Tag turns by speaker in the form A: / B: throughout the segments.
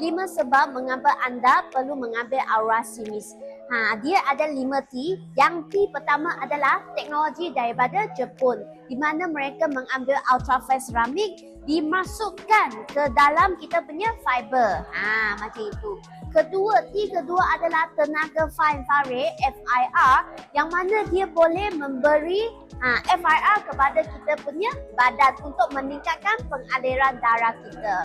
A: 5 sebab mengapa anda perlu mengambil Aura Series. Dia ada 5 T. Yang T pertama adalah teknologi daripada Jepun, di mana mereka mengambil ultrafast ceramic dimasukkan ke dalam kita punya fiber. Macam itu. T kedua adalah tenaga far infrared FIR, yang mana dia boleh memberi FIR kepada kita punya badan untuk meningkatkan pengaliran darah kita.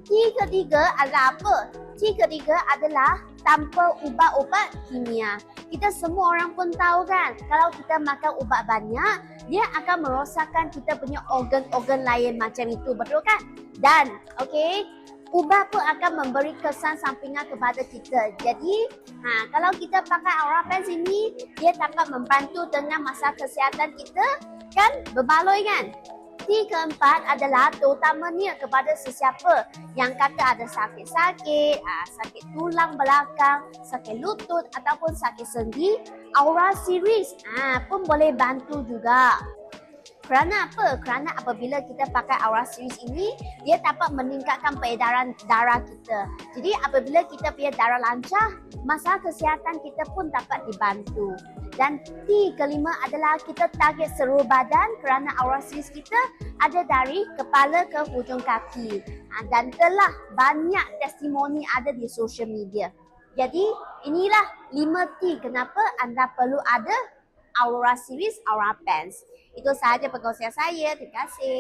A: T ketiga adalah apa? T ketiga adalah tanpa ubat-ubat kimia. Kita semua orang pun tahu kan, kalau kita makan ubat banyak, dia akan merosakkan kita punya organ-organ lain macam itu, betul kan? Dan ubat pun akan memberi kesan sampingan kepada kita. Jadi, kalau kita pakai Aura Pens ini, dia dapat membantu dengan masalah kesihatan kita, kan? Berbaloi kan? T keempat adalah terutamanya kepada sesiapa yang kata ada sakit-sakit, sakit tulang belakang, sakit lutut ataupun sakit sendi, Aura Series pun boleh bantu juga. Kerana apa? Kerana apabila kita pakai Aura Series ini, dia dapat meningkatkan peredaran darah kita. Jadi apabila kita punya darah lancar, masalah kesihatan kita pun dapat dibantu. Dan T kelima adalah kita target seluruh badan, kerana Aura Series kita ada dari kepala ke hujung kaki. Dan telah banyak testimoni ada di social media. Jadi inilah 5 T kenapa anda perlu ada Aura Series, Aura Pens. Itu sahaja perkongsian saya. Terima kasih.